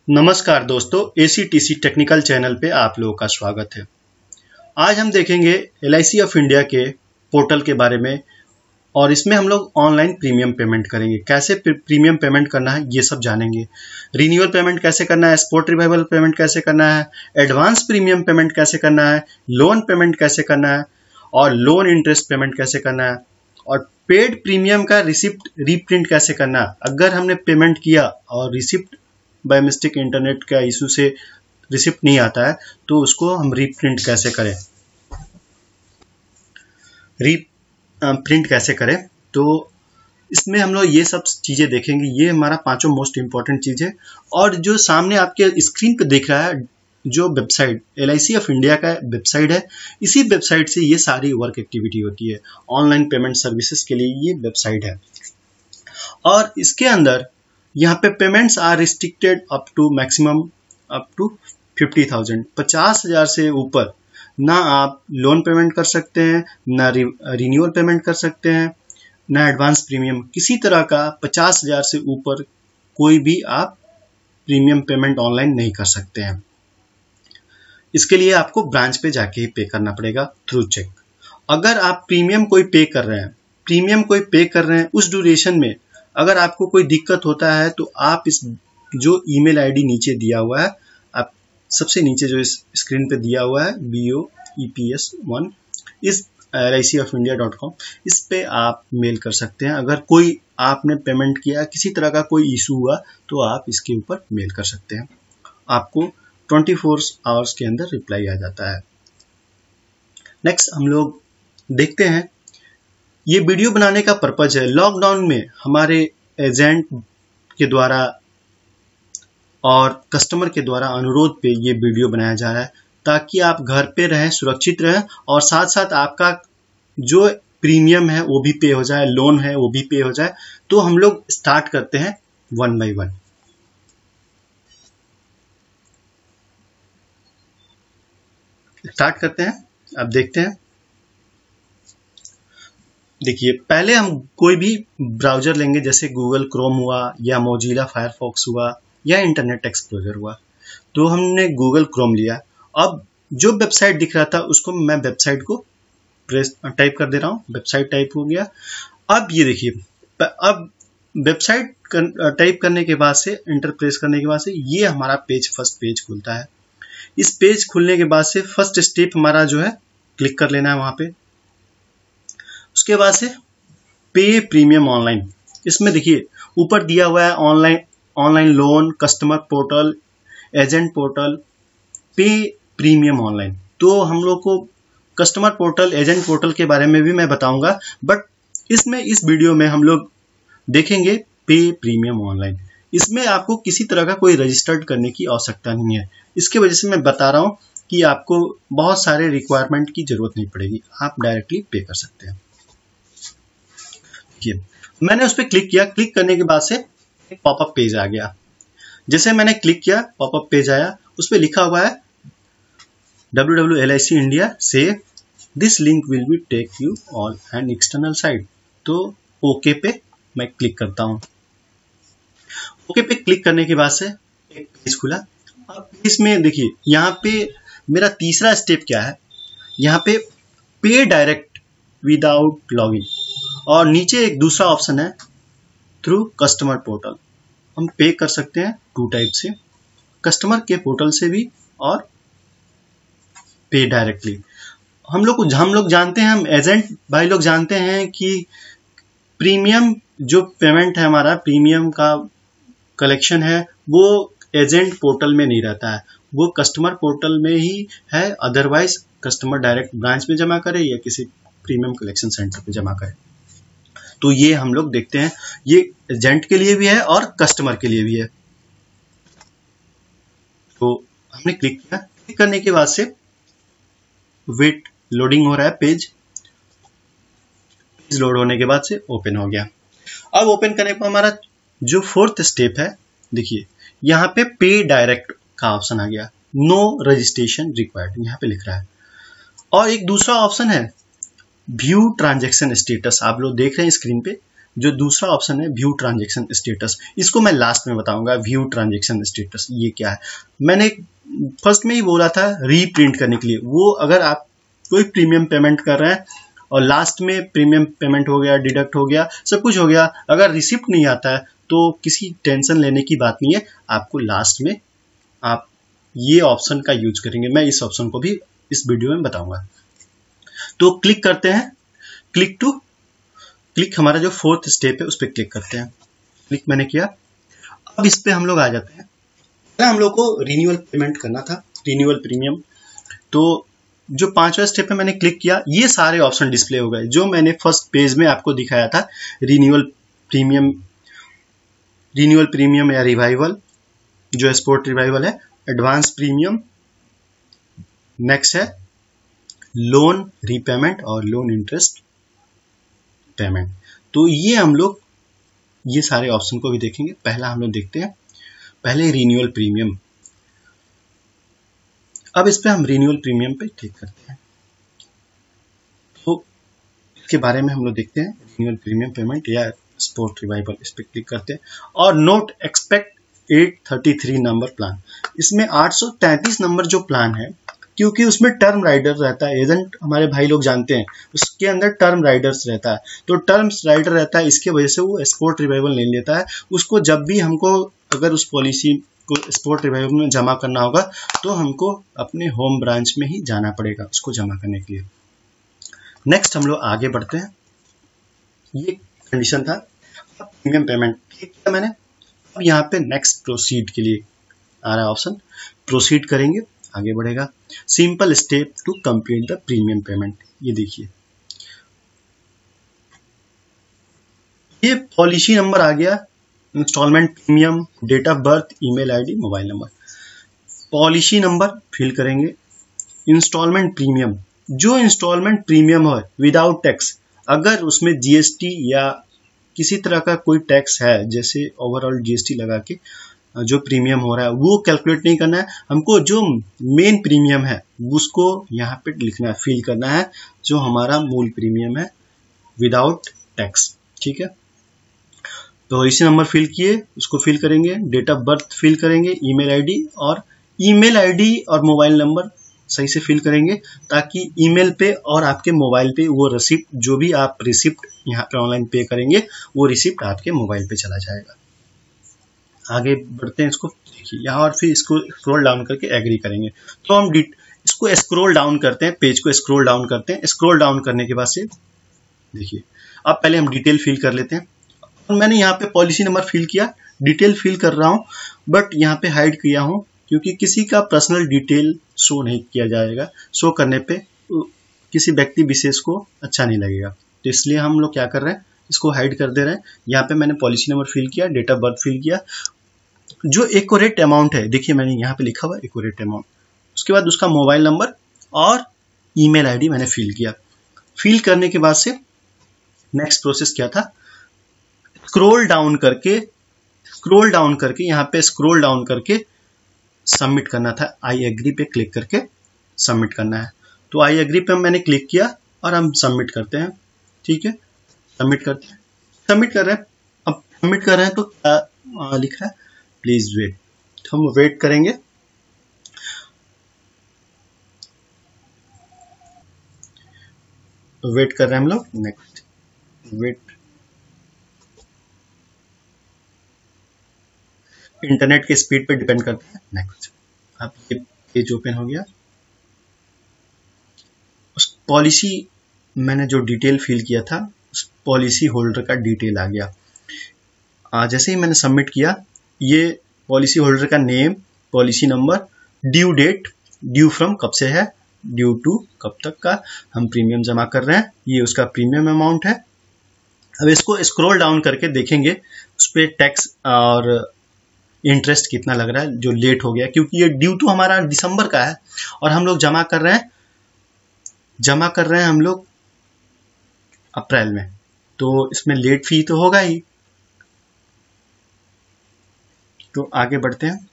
नमस्कार दोस्तों, एसीटीसी technical channel पे आप लोगों का स्वागत है। आज हम देखेंगे LIC ऑफ इंडिया के पोर्टल के बारे में और इसमें हम लोग ऑनलाइन प्रीमियम पेमेंट करेंगे। कैसे प्रीमियम पेमेंट करना है ये सब जानेंगे। रिन्यूअल पेमेंट कैसे करना है, स्पॉट रिवाइवल पेमेंट कैसे करना है, एडवांस प्रीमियम पेमेंट कैसे करना है, लोन पेमेंट कैसे करना है और लोन इंटरेस्ट पेमेंट कैसे करना है और पेड प्रीमियम का रिसिप्ट रीप्रिंट कैसे करना है। अगर हमने पेमेंट किया और रिसिप्ट बाय मिस्टेक इंटरनेट का इशू से रिसिप्ट नहीं आता है तो उसको हम रीप्रिंट कैसे करें, प्रिंट कैसे करें। तो इसमें हम लोग ये सब चीजें देखेंगे। ये हमारा पांचों मोस्ट इंपॉर्टेंट चीज है। और जो सामने आपके स्क्रीन पे दिख रहा है जो वेबसाइट LIC ऑफ इंडिया का वेबसाइट है, इसी वेबसाइट से ये सारी वर्क एक्टिविटी होती है। ऑनलाइन पेमेंट सर्विसेज के लिए ये वेबसाइट है और इसके अंदर यहाँ पे payments are restricted up to maximum up to 50,000। 50,000 से ऊपर ना आप लोन पेमेंट कर सकते हैं, ना रिन्यूअल पेमेंट कर सकते हैं, ना एडवांस प्रीमियम। किसी तरह का 50,000 से ऊपर कोई भी आप प्रीमियम पेमेंट ऑनलाइन नहीं कर सकते हैं। इसके लिए आपको ब्रांच पे जाके ही पे करना पड़ेगा थ्रू चेक। अगर आप प्रीमियम कोई पे कर रहे हैं उस ड्यूरेशन में अगर आपको कोई दिक्कत होता है तो आप इस जो ईमेल आईडी नीचे दिया हुआ है, आप सबसे नीचे जो इस स्क्रीन पे दिया हुआ है BOEPS1 इस LICofIndia.com, इस पे आप मेल कर सकते हैं। अगर कोई आपने पेमेंट किया, किसी तरह का कोई इशू हुआ तो आप इसके ऊपर मेल कर सकते हैं। आपको 24 आवर्स के अंदर रिप्लाई आ जाता है। नेक्स्ट हम लोग देखते हैं। ये वीडियो बनाने का पर्पज है, लॉकडाउन में हमारे एजेंट के द्वारा और कस्टमर के द्वारा अनुरोध पे ये वीडियो बनाया जा रहा है ताकि आप घर पे रहें, सुरक्षित रहें और साथ साथ आपका जो प्रीमियम है वो भी पे हो जाए, लोन है वो भी पे हो जाए। तो हम लोग स्टार्ट करते हैं 1 by 1। स्टार्ट करते हैं। अब देखते हैं। देखिए, पहले हम कोई भी ब्राउजर लेंगे, जैसे गूगल क्रोम हुआ या मोजिला फायरफॉक्स हुआ या इंटरनेट एक्सप्लोरर हुआ। तो हमने गूगल क्रोम लिया। अब जो वेबसाइट दिख रहा था उसको मैं वेबसाइट को टाइप कर दे रहा हूँ। वेबसाइट टाइप हो गया। अब ये देखिए, अब वेबसाइट टाइप करने के बाद से, इंटर प्रेस करने के बाद से ये हमारा फर्स्ट पेज खुलता है। इस पेज खुलने के बाद से फर्स्ट स्टेप हमारा जो है क्लिक कर लेना है वहां पे। उसके बाद से पे प्रीमियम ऑनलाइन, इसमें देखिए ऊपर दिया हुआ है online loan, customer portal, agent portal, पे प्रीमियम ऑनलाइन। तो हम लोग को कस्टमर पोर्टल, एजेंट पोर्टल के बारे में भी मैं बताऊंगा, बट इस वीडियो में हम लोग देखेंगे पे प्रीमियम ऑनलाइन। इसमें आपको किसी तरह का कोई रजिस्टर्ड करने की आवश्यकता नहीं है। इसके वजह से मैं बता रहा हूं कि आपको बहुत सारे रिक्वायरमेंट की जरूरत नहीं पड़ेगी, आप डायरेक्टली पे कर सकते हैं। मैंने उस पर क्लिक किया। क्लिक करने के बाद से एक पॉपअप पेज आ गया। जैसे मैंने क्लिक किया, पॉपअप पेज आया। उस पर लिखा हुआ है www.LIC India से this link will be take you on an external site. तो ओके पे मैं क्लिक करता हूं। ओके पे क्लिक करने के बाद से एक पेज खुला। अब इसमें देखिए, यहाँ पे मेरा तीसरा स्टेप क्या है, यहाँ पे डायरेक्ट विदाउट लॉगिन और नीचे एक दूसरा ऑप्शन है थ्रू कस्टमर पोर्टल। हम पे कर सकते हैं 2 टाइप से, कस्टमर के पोर्टल से भी और पे डायरेक्टली। हम लोग जानते हैं, हम एजेंट भाई लोग जानते हैं कि प्रीमियम जो पेमेंट है, हमारा प्रीमियम का कलेक्शन है, वो एजेंट पोर्टल में नहीं रहता है, वो कस्टमर पोर्टल में ही है। अदरवाइज कस्टमर डायरेक्ट ब्रांच में जमा करे या किसी प्रीमियम कलेक्शन सेंटर पे जमा करे। तो ये हम लोग देखते हैं, ये एजेंट के लिए भी है और कस्टमर के लिए भी है। तो हमने क्लिक किया। क्लिक करने के बाद से वेट, लोडिंग हो रहा है पेज लोड होने के बाद से ओपन हो गया। अब ओपन करने पर हमारा जो 4th स्टेप है, देखिए यहाँ पे डायरेक्ट का ऑप्शन आ गया। नो रजिस्ट्रेशन रिक्वायर्ड यहाँ पे लिख रहा है। और एक दूसरा ऑप्शन है व्यू ट्रांजैक्शन स्टेटस। आप लोग देख रहे हैं स्क्रीन पे, जो दूसरा ऑप्शन है व्यू ट्रांजैक्शन स्टेटस, इसको मैं लास्ट में बताऊंगा। व्यू ट्रांजैक्शन स्टेटस ये क्या है। मैंने फर्स्ट में ही बोला था रीप्रिंट करने के लिए, वो अगर आप कोई प्रीमियम पेमेंट कर रहे हैं और लास्ट में प्रीमियम पेमेंट हो गया, डिडक्ट हो गया, सब कुछ हो गया, अगर रिसिप्ट नहीं आता है तो किसी टेंशन लेने की बात नहीं है। आपको लास्ट में आप ये ऑप्शन का यूज करेंगे, मैं इस ऑप्शन को भी इस वीडियो में बताऊंगा। तो क्लिक करते हैं, क्लिक हमारा जो फोर्थ स्टेप है उस पर क्लिक करते हैं। क्लिक मैंने किया। अब इस पे हम लोग आ जाते हैं। पहले हम लोग को रिन्यूअल पेमेंट करना था, रिन्यूअल प्रीमियम। तो जो 5वां स्टेप पे मैंने क्लिक किया, ये सारे ऑप्शन डिस्प्ले हो गए जो मैंने फर्स्ट पेज में आपको दिखाया था। रिन्यूअल प्रीमियम या रिवाइवल, जो स्पोर्ट रिवाइवल है, एडवांस प्रीमियम, नेक्स्ट है लोन रीपेमेंट और लोन इंटरेस्ट पेमेंट। तो ये हम लोग ये सारे ऑप्शन को भी देखेंगे। पहला हम लोग देखते हैं पहले रिन्यूअल प्रीमियम। अब इस पे हम रिन्यूअल प्रीमियम पे क्लिक करते हैं। तो इसके बारे में हम लोग देखते हैं रिन्यूअल प्रीमियम पेमेंट या स्पोर्ट रिवाइवल, इस पे क्लिक करते हैं। और नोट एक्सपेक्ट 833 नंबर प्लान, इसमें 833 नंबर जो प्लान है, क्योंकि उसमें टर्म राइडर रहता है, एजेंट हमारे भाई लोग जानते हैं, उसके अंदर टर्म राइडर्स रहता है। तो टर्म राइडर रहता है, इसके वजह से वो स्पोर्ट रिवाइवल नहीं लेता है। उसको जब भी हमको अगर उस पॉलिसी को स्पोर्ट रिवाइवल में जमा करना होगा तो हमको अपने होम ब्रांच में ही जाना पड़ेगा उसको जमा करने के लिए। नेक्स्ट हम लोग आगे बढ़ते हैं। ये कंडीशन था। अब प्रीमियम पेमेंट क्लिक किया मैंने। अब यहाँ पे नेक्स्ट प्रोसीड के लिए आ रहा है ऑप्शन, प्रोसीड करेंगे, आगे बढ़ेगा। Simple step to complete the premium payment, ये देखिए ये पॉलिसी नंबर आ गया, instalment premium, date of birth, email ID, mobile number. Policy number fill करेंगे। इंस्टॉलमेंट प्रीमियम, जो इंस्टॉलमेंट प्रीमियम हो विदाउट टैक्स, अगर उसमें जीएसटी या किसी तरह का कोई टैक्स है, जैसे ओवरऑल जीएसटी लगा के जो प्रीमियम हो रहा है वो कैलकुलेट नहीं करना है हमको। जो मेन प्रीमियम है उसको यहाँ पे लिखना है, फिल करना है, जो हमारा मूल प्रीमियम है विदाउट टैक्स। ठीक है, तो इसी नंबर फिल किए, उसको फिल करेंगे, डेट ऑफ बर्थ फिल करेंगे, ईमेल आईडी और मोबाइल नंबर सही से फिल करेंगे, ताकि ईमेल पे और आपके मोबाइल पे वो रिसिप्ट, जो भी आप रिसिप्ट यहाँ पे ऑनलाइन पे करेंगे, वो रिसिप्ट आपके मोबाइल पे चला जाएगा। आगे बढ़ते हैं, इसको देखिए यहाँ, और फिर इसको स्क्रॉल डाउन करके एग्री करेंगे। तो हम इसको स्क्रॉल डाउन करते हैं, पेज को स्क्रॉल डाउन करते हैं। स्क्रॉल डाउन करने के बाद से देखिए, अब पहले हम डिटेल फिल कर लेते हैं। मैंने यहाँ पे पॉलिसी नंबर फिल किया, डिटेल फिल कर रहा हूँ, बट यहाँ पे हाइड किया हूँ क्योंकि किसी का पर्सनल डिटेल शो नहीं किया जाएगा। शो करने पे किसी व्यक्ति विशेष को अच्छा नहीं लगेगा, तो इसलिए हम लोग क्या कर रहे हैं, इसको हाइड कर दे रहे हैं। यहाँ पे मैंने पॉलिसी नंबर फिल किया, डेट ऑफ बर्थ फिल किया, जो एक्यूरेट अमाउंट है देखिए मैंने यहाँ पे लिखा हुआ एक्यूरेट अमाउंट। उसके बाद उसका मोबाइल नंबर और ईमेल आईडी मैंने फिल किया। फिल करने के बाद से नेक्स्ट प्रोसेस क्या था, स्क्रॉल डाउन करके यहाँ पे स्क्रॉल डाउन करके सबमिट करना था। आई एग्री पे क्लिक करके सबमिट करना है। तो आई एग्री पे मैंने क्लिक किया और हम सबमिट करते हैं। ठीक है, सबमिट कर रहे हैं। अब सबमिट कर रहे हैं तो क्या लिख रहा है, प्लीज वेट। तो हम वेट करेंगे। तो वेट कर रहे हैं हम लोग। नेक्स्ट वेट, इंटरनेट के स्पीड पे डिपेंड करता है। नेक्स्ट, अब ये पेज ओपन हो गया। उस पॉलिसी मैंने जो डिटेल फिल किया था, उस पॉलिसी होल्डर का डिटेल आ गया। जैसे ही मैंने सबमिट किया, ये पॉलिसी होल्डर का name, policy number, due date, due from कब से है, ड्यू टू कब तक का हम प्रीमियम जमा कर रहे हैं, ये उसका प्रीमियम अमाउंट है। अब इसको स्क्रॉल डाउन करके देखेंगे उस पर टैक्स और इंटरेस्ट कितना लग रहा है जो लेट हो गया, क्योंकि ये ड्यू टू हमारा दिसंबर का है और हम लोग जमा कर रहे हैं हम लोग अप्रैल में, तो इसमें लेट फी तो होगा ही। तो आगे बढ़ते हैं।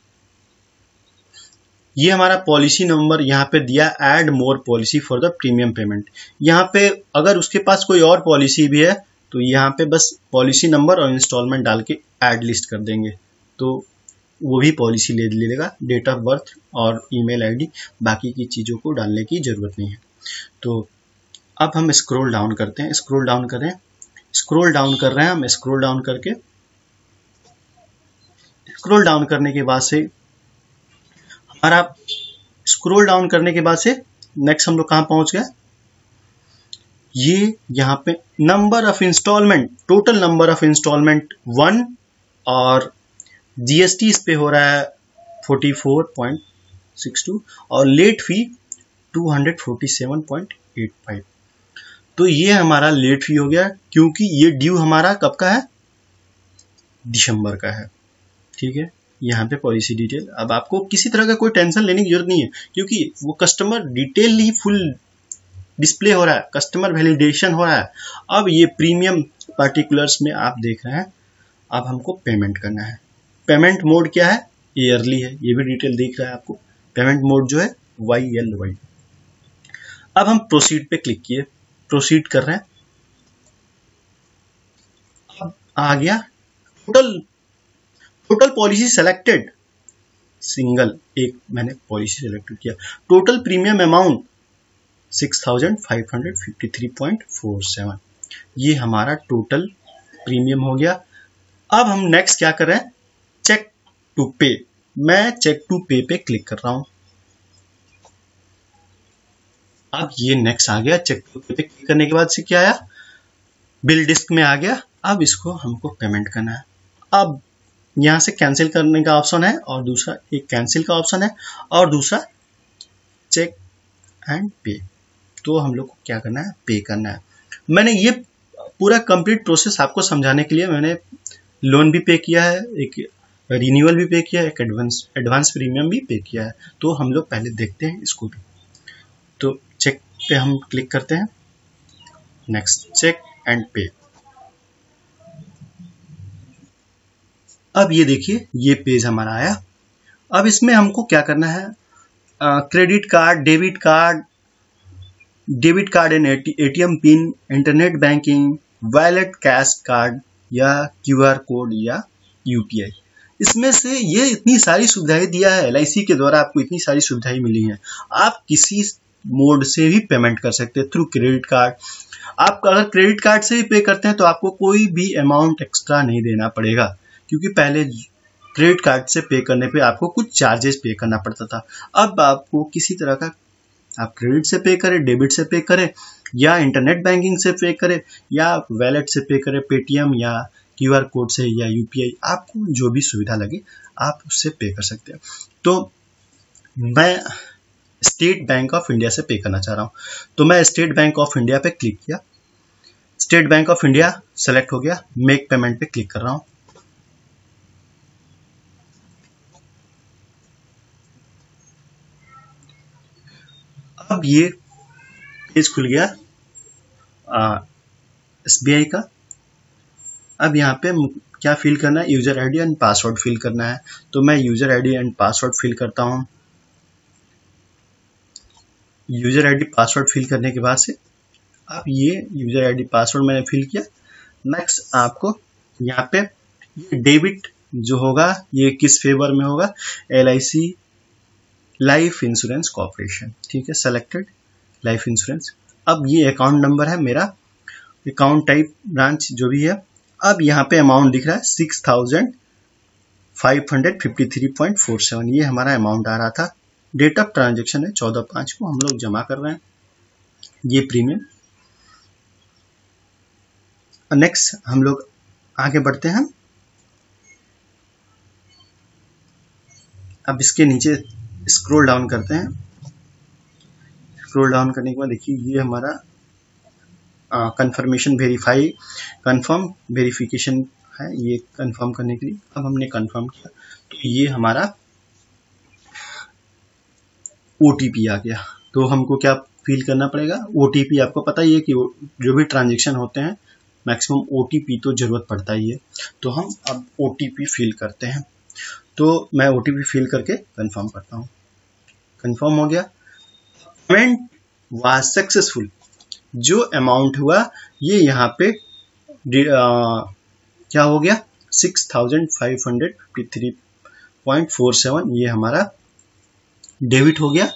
ये हमारा पॉलिसी नंबर यहाँ पे दिया, add more policy for the premium payment. यहाँ पे अगर उसके पास कोई और पॉलिसी भी है तो यहाँ पे बस पॉलिसी नंबर और इंस्टॉलमेंट डाल के ऐड लिस्ट कर देंगे तो वो भी पॉलिसी ले लेगा, डेट ऑफ बर्थ और ईमेल आईडी, बाकी की चीज़ों को डालने की ज़रूरत नहीं है। तो अब हम स्क्रॉल डाउन करते हैं, स्क्रॉल डाउन कर रहे हैं हम, स्क्रॉल डाउन करके स्क्रॉल डाउन करने के बाद से हमारा स्क्रॉल डाउन करने के बाद से नेक्स्ट हम लोग कहाँ पहुंच गए, ये यहाँ पे number of installment, total number of installment 1 और जीएसटी इस पे हो रहा है 44.62 और लेट फी 247.85। तो ये हमारा लेट फी हो गया क्योंकि ये ड्यू हमारा कब का है, दिसंबर का है। ठीक है, यहाँ पे पॉलिसी डिटेल। अब आपको किसी तरह का कोई टेंशन लेने की जरूरत नहीं है क्योंकि वो कस्टमर डिटेल ही फुल डिस्प्ले हो रहा है, कस्टमर वैलिडेशन हो रहा है। अब ये प्रीमियम पार्टिकुलर्स में आप देख रहे हैं, अब हमको पेमेंट करना है। पेमेंट मोड क्या है, ईयरली है, ये भी डिटेल दिख रहा है आपको। पेमेंट मोड जो है YLY। अब हम प्रोसीड पे क्लिक किए, प्रोसीड कर रहे हैं। अब आ गया टोटल पॉलिसी सेलेक्टेड, सिंगल एक मैंने पॉलिसी सेलेक्ट किया। टोटल प्रीमियम अमाउंट 6553.47, ये हमारा टोटल प्रीमियम हो गया। अब हम नेक्स्ट क्या कर रहे हैं, चेक टू पे। मैं चेक टू पे पे क्लिक कर रहा हूं। अब ये नेक्स्ट आ गया, चेक टू पे पे क्लिक करने के बाद से क्या आया, बिल डिस्क में आ गया। अब इसको हमको पेमेंट करना है। अब यहां से कैंसिल करने का ऑप्शन है और दूसरा एक कैंसिल का ऑप्शन है और दूसरा चेक एंड पे। तो हम लोग को क्या करना है, पे करना है। मैंने ये पूरा कंप्लीट प्रोसेस आपको समझाने के लिए मैंने लोन भी पे किया है, एक रिन्यूअल भी पे किया है, एक एडवांस प्रीमियम भी पे किया है। तो हम लोग पहले देखते हैं इसको भी। तो चेक पे हम क्लिक करते हैं, नेक्स्ट चेक एंड पे। अब ये देखिए ये पेज हमारा आया। अब इसमें हमको क्या करना है, credit card, debit card and ATM pin, internet banking, wallet, cash card या क्यूआर कोड या यूपीआई। इसमें से ये इतनी सारी सुविधाएं दिया है, LIC के द्वारा आपको इतनी सारी सुविधाएं मिली हैं। आप किसी मोड से भी पेमेंट कर सकते हैं थ्रू क्रेडिट कार्ड। आप अगर क्रेडिट कार्ड से भी पे करते हैं तो आपको कोई भी अमाउंट एक्स्ट्रा नहीं देना पड़ेगा क्योंकि पहले क्रेडिट कार्ड से पे करने पे आपको कुछ चार्जेस पे करना पड़ता था। अब आपको किसी तरह का, आप क्रेडिट से पे करें, डेबिट से पे करें या इंटरनेट बैंकिंग से पे करें या वॉलेट से पे करें, पेटीएम या क्यूआर कोड से या यूपीआई, आपको जो भी सुविधा लगे आप उससे पे कर सकते हैं। तो मैं स्टेट बैंक ऑफ इंडिया से पे करना चाह रहा हूं, तो मैं स्टेट बैंक ऑफ इंडिया पे क्लिक किया, state bank of India select हो गया, मेक पेमेंट पे क्लिक कर रहा हूं। अब ये पेज खुल गया SBI का। अब यहाँ पे क्या फिल करना है, user ID and password fill करना है। तो मैं user ID and password fill करता हूँ। यूजर आईडी पासवर्ड फिल करने के बाद से अब ये यूजर आईडी पासवर्ड मैंने फिल किया। नेक्स्ट आपको यहाँ पे ये डेबिट जो होगा ये किस फेवर में होगा, LIC लाइफ इंश्योरेंस कॉर्पोरेशन। ठीक है, सेलेक्टेड लाइफ इंश्योरेंस। अब ये अकाउंट नंबर है मेरा, अकाउंट टाइप ब्रांच जो भी है। अब यहाँ पे अमाउंट दिख रहा है 6553.47, ये हमारा अमाउंट आ रहा था। डेट ऑफ ट्रांजेक्शन है 14/5 को हम लोग जमा कर रहे हैं ये प्रीमियम। नेक्स्ट हम लोग आगे बढ़ते हैं। अब इसके नीचे स्क्रॉल डाउन करते हैं। स्क्रॉल डाउन करने के बाद देखिए ये हमारा कंफर्मेशन कंफर्म वेरिफिकेशन है, ये कंफर्म करने के लिए। अब हमने कंफर्म किया तो ये हमारा OTP आ गया। तो हमको क्या फिल करना पड़ेगा, OTP। आपको पता ही है कि जो भी ट्रांजेक्शन होते हैं मैक्सिमम OTP तो जरूरत पड़ता ही है। तो हम अब OTP फिल करते हैं। तो मैं OTP फिल करके कंफर्म करता हूँ। कंफर्म हो गया, पेमेंट वाज सक्सेसफुल। जो अमाउंट हुआ ये यहाँ पे क्या हो गया 6553.47 ये हमारा डेबिट हो गया,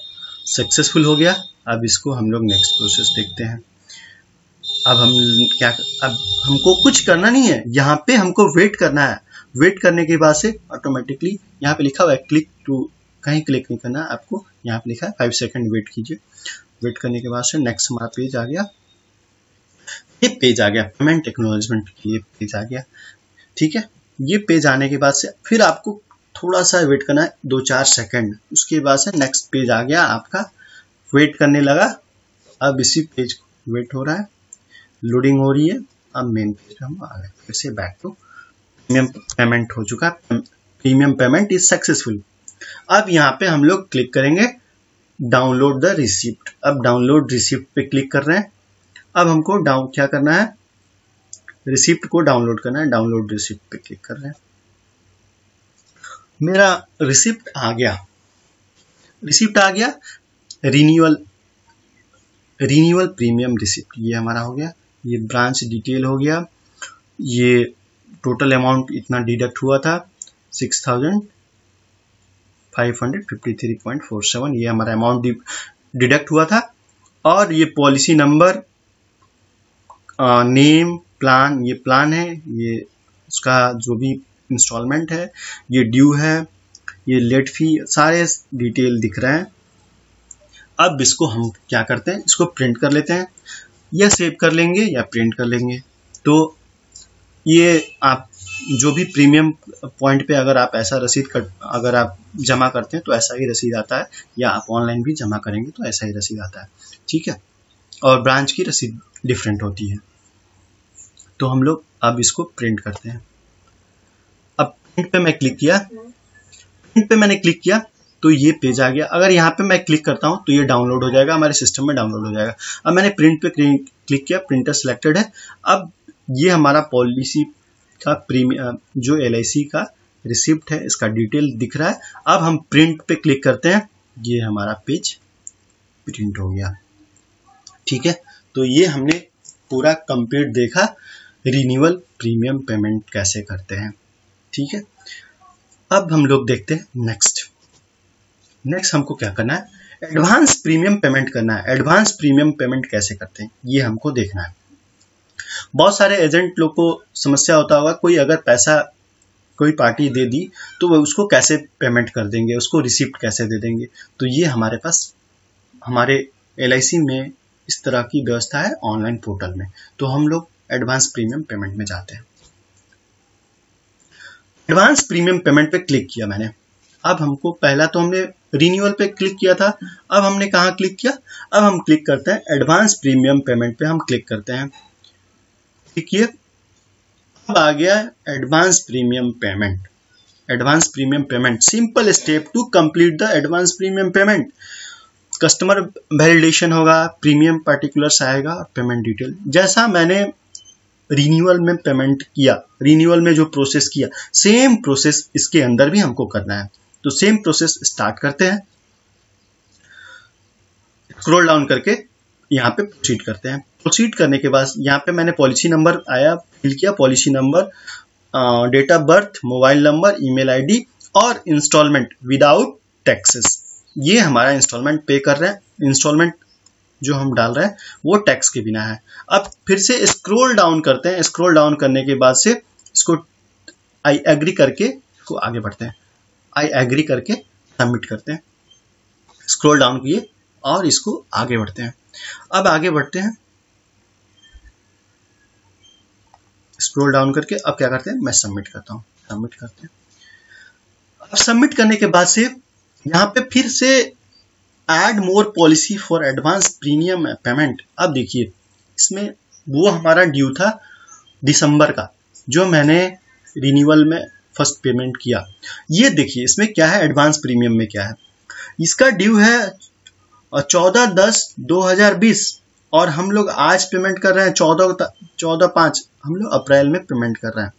सक्सेसफुल हो गया। अब इसको हम लोग नेक्स्ट प्रोसेस देखते हैं। अब हमको कुछ करना नहीं है, यहाँ पे हमको वेट करना है। वेट करने के बाद से ऑटोमेटिकली यहाँ पे लिखा हुआ है क्लिक टू, कहीं क्लिक नहीं करना है आपको, यहाँ पे लिखा है 5 सेकंड वेट कीजिए। वेट करने के बाद से नेक्स्ट हमारा पेज आ गया, ये पेज आ गया पेमेंट एक्नॉलेजमेंट, ये पेज आ गया। ठीक है, ये पेज आने के बाद से फिर आपको थोड़ा सा वेट करना है 2-4 सेकंड, उसके बाद से नेक्स्ट पेज आ गया आपका। वेट करने लगा, अब इसी पेज वेट हो रहा है, लोडिंग हो रही है। अब मेन पेज हम आ गए, फिर से बैक टू प्रीमियम पेमेंट हो चुका, प्रीमियम पेमेंट इज सक्सेसफुल। अब यहाँ पे हम लोग क्लिक करेंगे डाउनलोड द रिसिप्ट। अब डाउनलोड रिसिप्ट पे क्लिक कर रहे हैं। अब हमको क्या करना है, रिसिप्ट को डाउनलोड करना है। डाउनलोड रिसिप्ट पे क्लिक कर रहे हैं। मेरा रिसिप्ट आ गया, रिसिप्ट आ गया, रिन्यूअल प्रीमियम रिसिप्ट ये हमारा हो गया। ये ब्रांच डिटेल हो गया, ये टोटल अमाउंट इतना डिडक्ट हुआ था 6553.47 ये हमारा अमाउंट डिडक्ट हुआ था। और ये पॉलिसी नंबर, नेम, प्लान, ये प्लान है, ये उसका जो भी इंस्टॉलमेंट है, ये ड्यू है, ये लेट फी, सारे डिटेल दिख रहे हैं। अब इसको हम क्या करते हैं, इसको प्रिंट कर लेते हैं, या सेव कर लेंगे या प्रिंट कर लेंगे। तो ये आप जो भी प्रीमियम पॉइंट पे अगर आप ऐसा अगर आप जमा करते हैं तो ऐसा ही रसीद आता है, या आप ऑनलाइन भी जमा करेंगे तो ऐसा ही रसीद आता है। ठीक है, और ब्रांच की रसीद डिफरेंट होती है। तो हम लोग अब इसको प्रिंट करते हैं। अब प्रिंट पे मैं क्लिक किया, प्रिंट पे मैंने क्लिक किया तो ये पेज आ गया। अगर यहाँ पे मैं क्लिक करता हूँ तो ये डाउनलोड हो जाएगा, हमारे सिस्टम में डाउनलोड हो जाएगा। अब मैंने प्रिंट पे क्लिक किया, प्रिंटर सिलेक्टेड है। अब ये हमारा पॉलिसी का प्रीमियम जो LIC का रिसिप्ट है, इसका डिटेल दिख रहा है। अब हम प्रिंट पे क्लिक करते हैं, ये हमारा पेज प्रिंट हो गया। ठीक है, तो ये हमने पूरा कंप्लीट देखा रिन्यूअल प्रीमियम पेमेंट कैसे करते हैं। ठीक है, अब हम लोग देखते हैं नेक्स्ट हमको क्या करना है, एडवांस प्रीमियम पेमेंट करना है। एडवांस प्रीमियम पेमेंट कैसे करते हैं ये हमको देखना है। बहुत सारे एजेंट लोग को समस्या होता होगा, कोई अगर पैसा कोई पार्टी दे दी तो वो उसको कैसे पेमेंट कर देंगे, उसको रिसिप्ट कैसे दे देंगे। तो ये हमारे पास हमारे LIC में इस तरह की व्यवस्था है ऑनलाइन पोर्टल में। तो हम लोग एडवांस प्रीमियम पेमेंट में जाते हैं। एडवांस प्रीमियम पेमेंट पे क्लिक किया मैंने। अब हमको पहला तो हमने रिन्यूअल पे क्लिक किया था, अब हमने कहाँ क्लिक किया, अब हम क्लिक करते हैं एडवांस प्रीमियम पेमेंट पे हम क्लिक करते हैं। देखिए अब आ गया advance premium payment. Advance premium payment, simple step to complete the advance premium payment. Customer validation होगा, प्रीमियम पार्टिकुलर्स आएगा, पेमेंट डिटेल। जैसा मैंने रिन्यूअल में पेमेंट किया, रिन्यूअल में जो प्रोसेस किया, सेम प्रोसेस इसके अंदर भी हमको करना है। तो सेम प्रोसेस स्टार्ट करते हैं, स्क्रॉल डाउन करके यहाँ पे प्रोसीड करते हैं। प्रोसीड करने के बाद यहाँ पे मैंने पॉलिसी नंबर आया, फिल किया, policy number, date of birth, mobile number, email ID और इंस्टॉलमेंट विदाउट टैक्सेस। ये हमारा इंस्टॉलमेंट पे कर रहे हैं, इंस्टॉलमेंट जो हम डाल रहे हैं वो टैक्स के बिना है। अब फिर से स्क्रॉल डाउन करते हैं, स्क्रॉल डाउन करने के बाद से इसको आई एग्री करके इसको आगे बढ़ते हैं, आई एग्री करके सबमिट करते हैं। स्क्रॉल डाउन किए और इसको आगे बढ़ते हैं। अब आगे बढ़ते हैं, स्क्रॉल डाउन करके अब क्या करते हैं, मैं सबमिट करता हूँ, सबमिट करते हैं। अब सबमिट करने के बाद से यहाँ पे फिर से add more policy for advance premium payment. अब देखिए इसमें वो हमारा ड्यू था दिसंबर का, जो मैंने रिन्यूअल में फर्स्ट पेमेंट किया। ये देखिए इसमें क्या है, एडवांस प्रीमियम में क्या है, इसका ड्यू है 14/10/2020 और हम लोग आज पेमेंट कर रहे हैं 14/5, हम लोग अप्रैल में पेमेंट कर रहे हैं।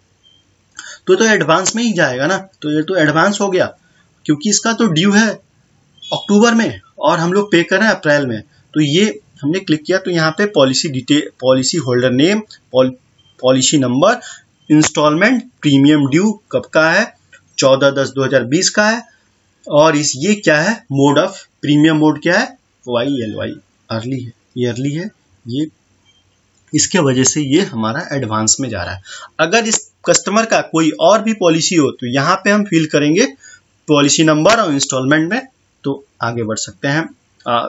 तो एडवांस में ही जाएगा ना, तो ये तो एडवांस हो गया, क्योंकि इसका तो ड्यू है अक्टूबर में और हम लोग पे कर रहे हैं अप्रैल में। तो ये हमने क्लिक किया तो यहाँ पे policy detail, policy holder name, policy number, installment, premium due कब का है, 14/10/2020 का है, और ये क्या है, मोड ऑफ प्रीमियम मोड क्या है, YLY, अर्ली है, ईयरली है ये, इसके वजह से ये हमारा एडवांस में जा रहा है। अगर इस कस्टमर का कोई और भी पॉलिसी हो तो यहाँ पे हम फिल करेंगे पॉलिसी नंबर और इंस्टॉलमेंट में, तो आगे बढ़ सकते हैं।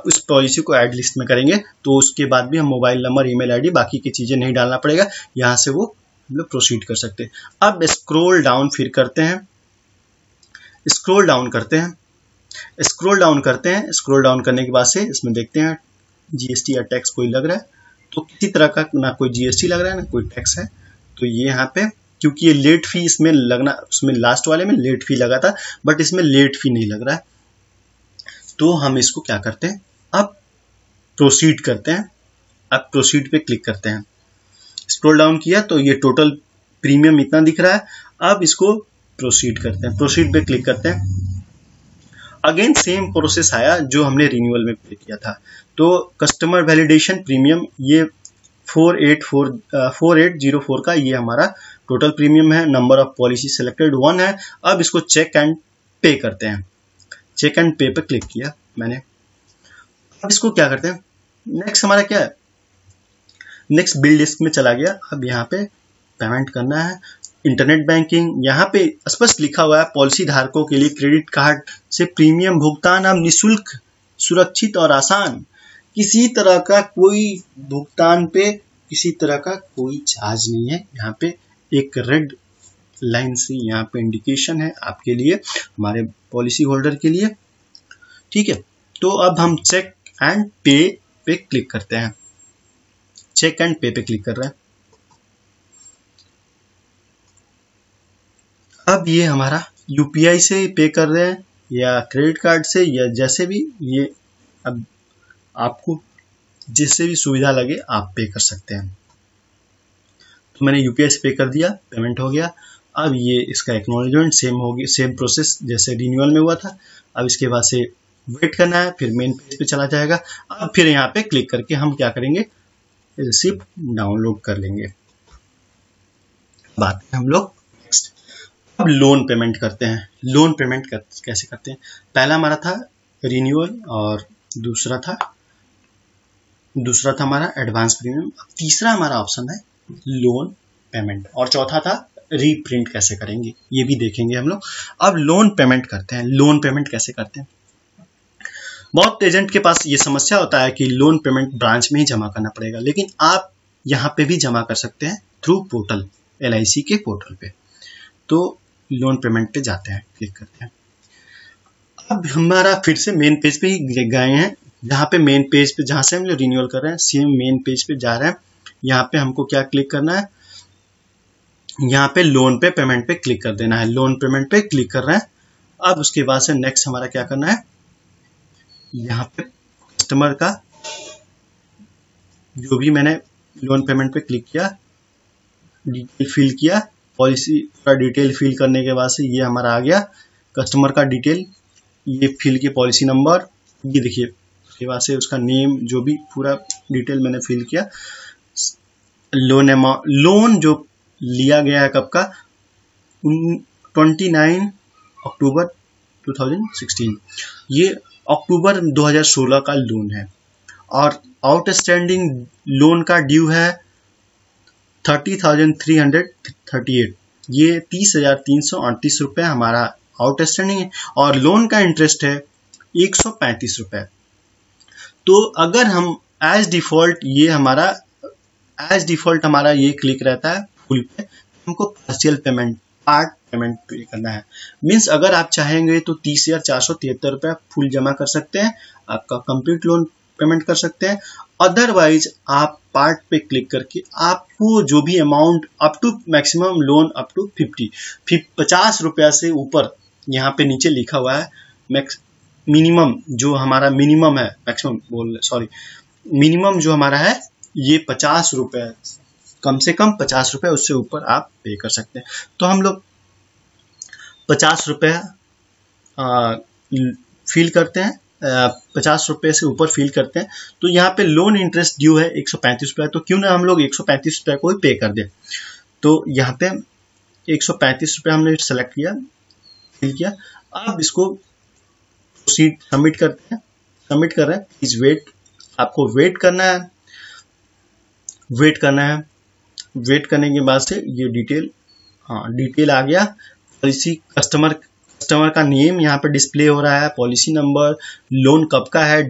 उस पॉलिसी को ऐड लिस्ट में करेंगे तो उसके बाद भी हम मोबाइल नंबर, ईमेल आईडी, बाकी की चीजें नहीं डालना पड़ेगा, यहाँ से वो हम लोग प्रोसीड कर सकते हैं। अब स्क्रॉल डाउन फिर करते हैं, स्क्रॉल डाउन करते हैं, स्क्रॉल डाउन करते हैं। स्क्रॉल डाउन करने के बाद से इसमें देखते हैं जीएसटी या टैक्स कोई लग रहा है, तो किसी तरह का ना कोई जीएसटी लग रहा है ना कोई टैक्स है, तो ये यहाँ पे क्योंकि ये लेट फी इसमें लगना, उसमें लास्ट वाले में लेट फी लगा था, बट इसमें लेट फी नहीं लग रहा है, तो हम इसको क्या करते हैं, अब प्रोसीड करते हैं। अब प्रोसीड पे क्लिक करते हैं, स्क्रॉल डाउन किया तो ये टोटल प्रीमियम इतना दिख रहा है। अब इसको प्रोसीड करते हैं, प्रोसीड पे क्लिक करते हैं। अगेन सेम प्रोसेस आया जो हमने रिन्यूअल में पे किया था, तो कस्टमर वैलिडेशन प्रीमियम ये 4804 का ये हमारा टोटल प्रीमियम है, नंबर ऑफ पॉलिसी सिलेक्टेड 1 है। अब इसको चेक एंड पे करते हैं, चेक एंड पे पे क्लिक किया मैंने। अब इसको क्या करते हैं, नेक्स्ट हमारा क्या है, नेक्स्ट बिल लिस्ट में चला गया। अब यहाँ पे पेमेंट करना है, इंटरनेट बैंकिंग, यहाँ पे स्पष्ट लिखा हुआ है पॉलिसी धारकों के लिए क्रेडिट कार्ड से प्रीमियम भुगतान अब निःशुल्क, सुरक्षित और आसान, किसी तरह का कोई भुगतान पे किसी तरह का कोई चार्ज नहीं है। यहाँ पे एक रेड लाइन से यहाँ पे इंडिकेशन है आपके लिए, हमारे पॉलिसी होल्डर के लिए, ठीक है। तो अब हम चेक एंड पे पे क्लिक करते हैं, चेक एंड पे पे क्लिक कर रहे हैं। अब ये हमारा यूपीआई से पे कर रहे हैं या क्रेडिट कार्ड से या जैसे भी, ये अब आपको जिससे भी सुविधा लगे आप पे कर सकते हैं। तो मैंने यूपीआई से पे कर दिया, पेमेंट हो गया। अब ये इसका एक्नॉलेजमेंट सेम होगी, सेम प्रोसेस जैसे रिन्यूअल में हुआ था। अब इसके बाद से वेट करना है, फिर मेन पेज पे चला जाएगा। अब फिर यहाँ पे क्लिक करके हम क्या करेंगे, रिसिप्ट डाउनलोड कर लेंगे। बात हम लोग नेक्स्ट, अब लोन पेमेंट करते हैं। लोन पेमेंट कैसे करते हैं, पहला हमारा था रिन्यूअल और दूसरा था हमारा एडवांस प्रीमियम। अब तीसरा हमारा ऑप्शन है लोन पेमेंट, और चौथा था रीप्रिंट कैसे करेंगे, ये भी देखेंगे हम लोग। अब लोन पेमेंट करते हैं। लोन पेमेंट कैसे करते हैं, बहुत एजेंट के पास ये समस्या होता है कि लोन पेमेंट ब्रांच में ही जमा करना पड़ेगा, लेकिन आप यहाँ पे भी जमा कर सकते हैं थ्रू पोर्टल, LIC के पोर्टल पे। तो लोन पेमेंट पे जाते हैं, क्लिक करते हैं। अब हमारा फिर से मेन पेज पे ही गए हैं, जहाँ पे मेन पेज पे जहाँ से हम लोग रिन्यूअल कर रहे हैं, सेम मेन पेज पे जा रहे हैं। यहाँ पे हमको क्या क्लिक करना है, यहाँ पे लोन पे पेमेंट पे क्लिक कर देना है। लोन पेमेंट पे क्लिक कर रहे हैं। अब उसके बाद से नेक्स्ट हमारा क्या करना है, यहाँ पे कस्टमर का जो भी मैंने लोन पेमेंट पे क्लिक किया, डिटेल फिल किया, पॉलिसी का डिटेल फिल करने के बाद से ये हमारा आ गया कस्टमर का डिटेल, ये फिल की पॉलिसी नंबर, ये देखिए, उसके बाद से उसका नेम, जो भी पूरा डिटेल मैंने फिल किया। लोन अमाउंट, लोन जो लिया गया है कब का, 29 अक्टूबर 2016, ये अक्टूबर 2016 का लोन है। और आउटस्टैंडिंग लोन का ड्यू है 30,338, ये 30,338 रुपये हमारा आउटस्टैंडिंग है, और लोन का इंटरेस्ट है 135 रुपये। तो अगर हम एज डिफॉल्ट हमारा ये क्लिक रहता है फुल पे, हमको पार्शियल पेमेंट, पार्ट पेमेंट पे करना है। मीन्स अगर आप चाहेंगे तो 30,473 रुपये फुल जमा कर सकते हैं, आपका कंप्लीट लोन पेमेंट कर सकते हैं। अदरवाइज आप पार्ट पे क्लिक करके आपको जो भी amount up to maximum loan up to 50 रुपया से ऊपर, यहाँ पे नीचे लिखा हुआ है मिनिमम, जो हमारा मिनिमम है, मिनिमम जो हमारा है ये 50 रुपये, कम से कम 50 रुपये, उससे ऊपर आप पे कर सकते हैं। तो हम लोग 50 रुपये फिल करते हैं, 50 रुपये से ऊपर फील करते हैं तो यहाँ पे लोन इंटरेस्ट ड्यू है 135 रुपये, तो क्यों ना हम लोग 135 रुपये को ही पे कर दें। तो यहाँ पे 135 रुपये हमने सेलेक्ट किया, फिल किया। अब इसको प्रोसीड सबमिट करते हैं, सबमिट कर रहे हैं। प्लीज वेट, आपको वेट करना है, वेट करना है। वेट करने के बाद से ये डिटेल, हाँ डिटेल आ गया। पॉलिसी कस्टमर का नेम यहाँ पे डिस्प्ले हो रहा है, पॉलिसी नंबर, लोन कब का है,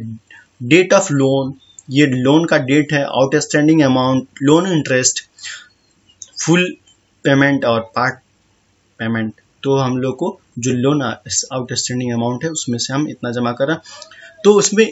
डेट ऑफ लोन, ये लोन का डेट है, outstanding amount, loan interest, full payment और पार्ट पेमेंट। तो हम लोग को जो लोन आउटस्टैंडिंग अमाउंट है उसमें से हम इतना जमा करा, तो उसमें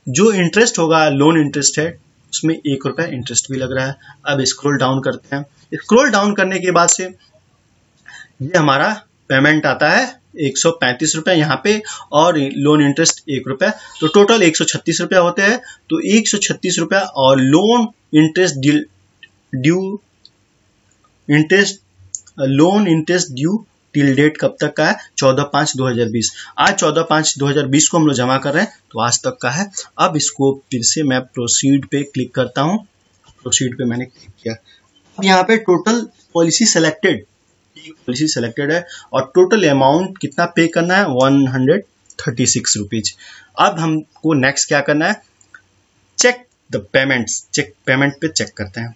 जो इंटरेस्ट होगा, लोन इंटरेस्ट है, उसमें 1 रुपया इंटरेस्ट भी लग रहा है। अब स्क्रॉल डाउन करते हैं। स्क्रॉल डाउन करने के बाद से ये हमारा पेमेंट आता है 135 रुपये यहाँ पे, और लोन इंटरेस्ट 1 रुपया, तो टोटल 136 रुपया होते हैं। तो 136 रुपया और loan interest due loan interest due till date कब तक का है, 14/5/2020। आज 14/5/2020 को हम लोग जमा कर रहे हैं, तो आज तक का है। अब इसको फिर से मैं प्रोसीड पे क्लिक करता हूँ। प्रोसीड पे मैंने क्लिक किया। अब यहाँ पे टोटल पॉलिसी सेलेक्टेड है और टोटल अमाउंट कितना पे करना है, 136 रुपीज। अब हमको नेक्स्ट क्या करना है, check the payments, check payment पे चेक करते हैं।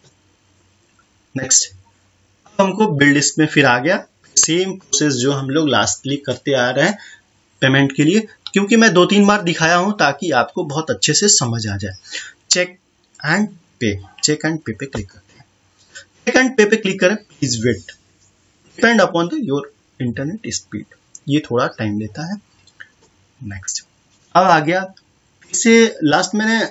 नेक्स्ट हमको बिल लिस्ट में फिर आ गया सेम प्रोसेस जो हम लोग लास्टली करते आ रहे हैं पेमेंट के लिए, क्योंकि मैं 2-3 बार दिखाया हूं ताकि आपको बहुत अच्छे से समझ आ जाए। चेक एंड पे, चेक एंड पे पे क्लिक करते हैं। चेक एंड पे पे क्लिक करें। Please wait, depend upon the your internet speed, ये थोड़ा टाइम लेता है। नेक्स्ट अब आ गया, इसे लास्ट मैंने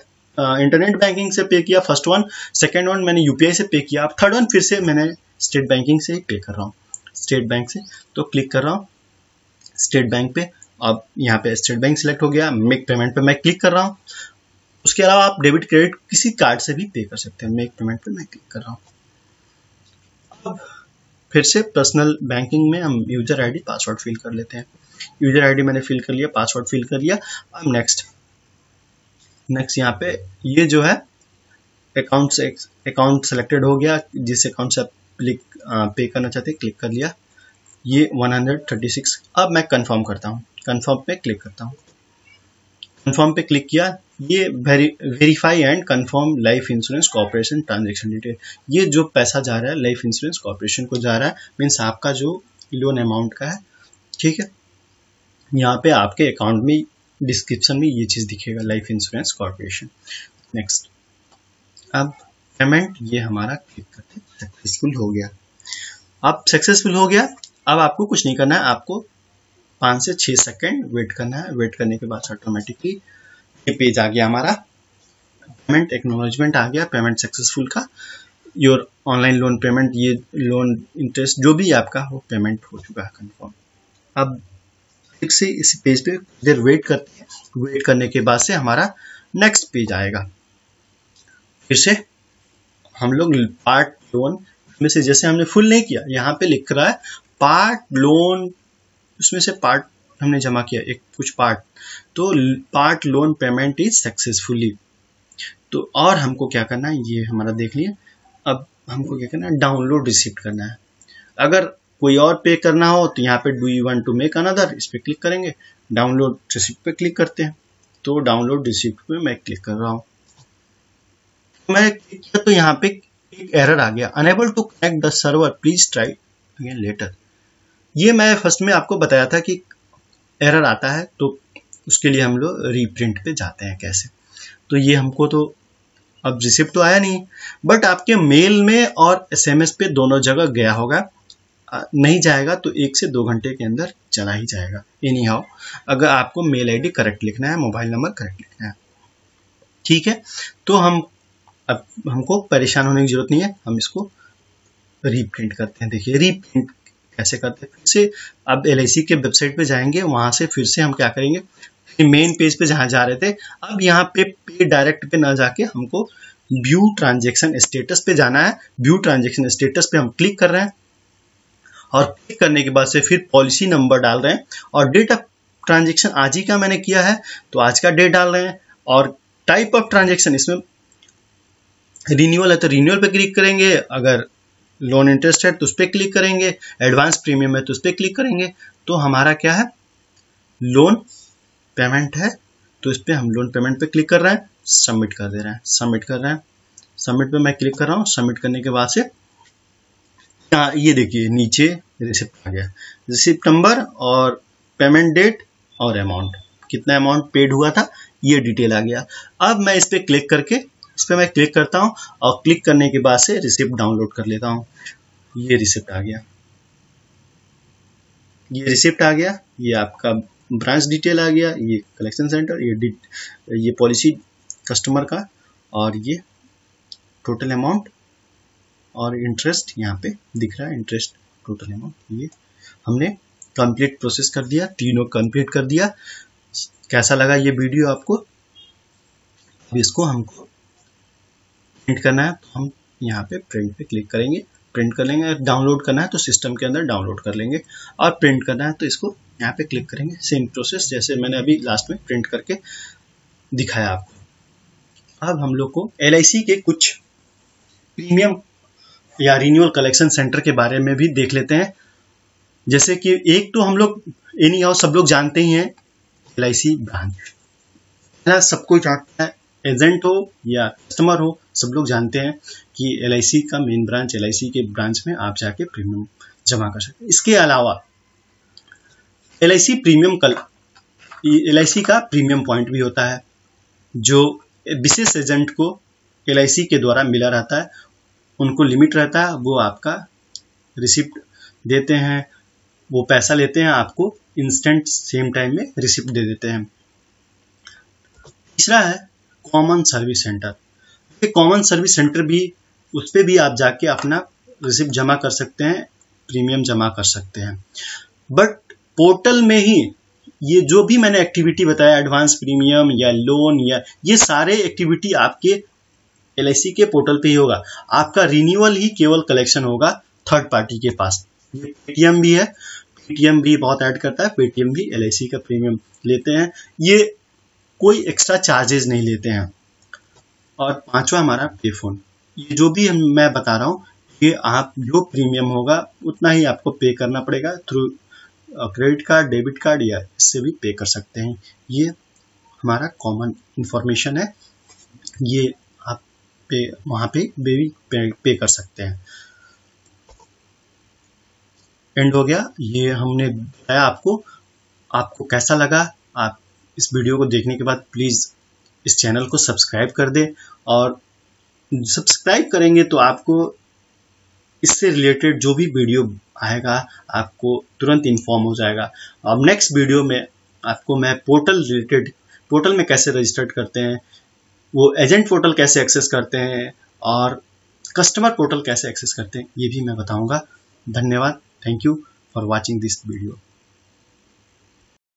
इंटरनेट बैंकिंग से पे किया, फर्स्ट वन। सेकेंड वन मैंने यूपीआई से पे किया। अब थर्ड वन फिर से मैंने स्टेट बैंकिंग से ही पे कर रहा हूँ, स्टेट बैंक से। तो क्लिक कर रहा हूँ स्टेट बैंक पे। अब यहाँ पे स्टेट बैंक सिलेक्ट हो गया। मेक पेमेंट पे मैं क्लिक कर रहा हूँ। उसके अलावा आप डेबिट क्रेडिट किसी कार्ड से भी पे कर सकते हैं। मेक पेमेंट पे मैं क्लिक कर रहा हूँ। अब फिर से पर्सनल बैंकिंग में हम यूजर आईडी पासवर्ड फिल कर लेते हैं। यूजर आईडी मैंने फिल कर लिया, पासवर्ड फिल कर लिया। अब नेक्स्ट यहाँ पे ये जो है अकाउंट सेलेक्टेड हो गया, जिस अकाउंट से आप पे करना चाहते हैं क्लिक कर लिया। ये 136। अब मैं कंफर्म करता हूँ, कंफर्म पे क्लिक करता हूँ। कंफर्म पे क्लिक किया। ये verify and confirm life insurance corporation transaction detail, ये जो पैसा जा रहा है लाइफ इंश्योरेंस कॉर्पोरेशन को जा रहा है, मीन्स आपका जो लोन अमाउंट का है। ठीक है, यहाँ पे आपके अकाउंट में डिस्क्रिप्शन में ये चीज दिखेगा, लाइफ इंश्योरेंस कॉर्पोरेशन। नेक्स्ट अब पेमेंट ये हमारा क्लिक करते सक्सेसफुल हो गया। अब सक्सेसफुल हो गया। अब आपको कुछ नहीं करना है, आपको 5 से 6 सेकंड वेट करना है। वेट करने के बाद ऑटोमेटिकली ये पेज आ गया हमारा, पेमेंट एक्नॉलेजमेंट आ गया, पेमेंट सक्सेसफुल का। योर ऑनलाइन लोन पेमेंट, ये लोन इंटरेस्ट जो भी आपका हो पेमेंट हो चुका है कंफर्म। अब फिर से इस पेज पे देर वेट करते हैं। वेट करने के बाद से हमारा नेक्स्ट पेज आएगा। फिर से हम लोग पार्ट लोन में से, जैसे हमने फुल नहीं किया, यहाँ पे लिख रहा है पार्ट लोन, उसमें से पार्ट हमने जमा किया एक कुछ पार्ट, तो part loan payment is successfully. तो और हमको क्या करना है, ये हमारा देख लिए। अब हमको क्या करना है, डाउनलोड रिसिप्ट करना है। अगर कोई और पे करना हो तो यहाँ पे do you want to make another, इस पे क्लिक करेंगे। डाउनलोड रिसिप्ट पे क्लिक करते हैं। तो डाउनलोड रिसिप्ट पे मैं क्लिक कर रहा हूँ। मैं क्लिक किया तो यहाँ पे एक एरर आ गया, unable to connect the server, please try again later. ये मैं फर्स्ट में आपको बताया था कि एरर आता है, तो उसके लिए हम लोग रीप्रिंट पे जाते हैं कैसे। तो ये हमको तो अब रिसिप्ट तो आया नहीं, बट आपके मेल में और एसएमएस पे दोनों जगह गया होगा। नहीं जाएगा तो 1 से 2 घंटे के अंदर चला ही जाएगा एनी हाउ, अगर आपको मेल आईडी करेक्ट लिखना है, मोबाइल नंबर करेक्ट लिखना है। ठीक है, तो अब हमको परेशान होने की जरूरत नहीं है, हम इसको रीप्रिंट करते हैं। देखिए रीप्रिंट कैसे करते हैं। फिर से अब LIC के वेबसाइट पे जाएंगे, वहां से फिर से हम क्या करेंगे, मेन पेज पे जहां जा रहे थे, अब यहाँ पे डायरेक्ट पे ना जाके हमको व्यू ट्रांजैक्शन स्टेटस पे जाना है। व्यू ट्रांजैक्शन स्टेटस पे हम क्लिक कर रहे हैं और क्लिक करने के बाद से फिर पॉलिसी नंबर डाल रहे हैं और डेट ऑफ ट्रांजेक्शन आज ही का मैंने किया है तो आज का डेट डाल रहे हैं, और टाइप ऑफ ट्रांजेक्शन इसमें रिन्यूअल है तो रिन्यूअल पे क्लिक करेंगे, अगर लोन इंटरेस्ट है तो उस पर क्लिक करेंगे, एडवांस प्रीमियम है तो उस पर क्लिक करेंगे। तो हमारा क्या है, लोन पेमेंट है तो इस पर हम लोन पेमेंट पे क्लिक कर रहे हैं, सबमिट कर दे रहे हैं, सबमिट कर रहे हैं, सबमिट पे मैं क्लिक कर रहा हूँ। सबमिट करने के बाद से ये देखिए नीचे रिसिप्ट आ गया, रिसिप्ट नंबर और पेमेंट डेट और अमाउंट, कितना अमाउंट पेड हुआ था ये डिटेल आ गया। अब मैं इस पर क्लिक करके इस पर मैं क्लिक करता हूँ और क्लिक करने के बाद से रिसिप्ट डाउनलोड कर लेता हूँ। ये रिसिप्ट आ गया, ये रिसिप्ट आ गया, ये आपका ब्रांच डिटेल आ गया, ये कलेक्शन सेंटर, ये पॉलिसी कस्टमर का, और ये टोटल अमाउंट और इंटरेस्ट यहाँ पे दिख रहा है, इंटरेस्ट टोटल अमाउंट। ये हमने कंप्लीट प्रोसेस कर दिया, तीनों कंप्लीट कर दिया। कैसा लगा ये वीडियो आपको? अब इसको हमको प्रिंट करना है तो हम यहाँ पे प्रिंट पे क्लिक करेंगे, प्रिंट कर लेंगे। डाउनलोड करना है तो सिस्टम के अंदर डाउनलोड कर लेंगे, और प्रिंट करना है तो इसको यहाँ पे क्लिक करेंगे। सेम प्रोसेस जैसे मैंने अभी लास्ट में प्रिंट करके दिखाया आपको। अब हम लोग को LIC के कुछ प्रीमियम या रिन्यूअल कलेक्शन सेंटर के बारे में भी देख लेते हैं। जैसे कि एक तो हम लोग एनी हाउ सब लोग जानते ही हैं LIC ब्रांच, सबको जानता है, एजेंट हो या कस्टमर हो सब लोग जानते हैं कि LIC का मेन ब्रांच, LIC के ब्रांच में आप जाके प्रीमियम जमा कर सकते हैं। इसके अलावा LIC का प्रीमियम पॉइंट भी होता है, जो विशेष एजेंट को LIC के द्वारा मिला रहता है, उनको लिमिट रहता है, वो आपका रिसिप्ट देते हैं, वो पैसा लेते हैं, आपको इंस्टेंट सेम टाइम में रिसिप्ट दे देते हैं। तीसरा है common service centre. Common service centre भी, उस पर भी आप जाके अपना रिसिप्ट जमा कर सकते हैं, प्रीमियम जमा कर सकते हैं। बट पोर्टल में ही ये जो भी मैंने एक्टिविटी बताया, एडवांस प्रीमियम या लोन या ये सारे एक्टिविटी आपके LIC के पोर्टल पे ही होगा। आपका रिन्यूअल ही केवल कलेक्शन होगा थर्ड पार्टी के पास। ये पेटीएम भी है, पेटीएम भी बहुत ऐड करता है, पेटीएम भी LIC का प्रीमियम लेते हैं, ये कोई एक्स्ट्रा चार्जेस नहीं लेते हैं। और पांचवा हमारा पे फोन, ये जो भी मैं बता रहा हूँ ये आप जो प्रीमियम होगा उतना ही आपको पे करना पड़ेगा, through credit card, debit card या इससे भी पे कर सकते हैं। ये हमारा कॉमन इंफॉर्मेशन है, ये आप वहाँ पे भी पे कर सकते हैं। एंड हो गया, ये हमने बताया आपको। आपको कैसा लगा? आप इस वीडियो को देखने के बाद प्लीज़ इस चैनल को सब्सक्राइब कर दें, और सब्सक्राइब करेंगे तो आपको इससे रिलेटेड जो भी वीडियो आएगा आपको तुरंत इन्फॉर्म हो जाएगा। अब नेक्स्ट वीडियो में आपको मैं पोर्टल रिलेटेड, पोर्टल में कैसे रजिस्टर करते हैं, वो एजेंट पोर्टल कैसे एक्सेस करते हैं, और कस्टमर पोर्टल कैसे एक्सेस करते हैं, ये भी मैं बताऊंगा। धन्यवाद, thank you for watching this video.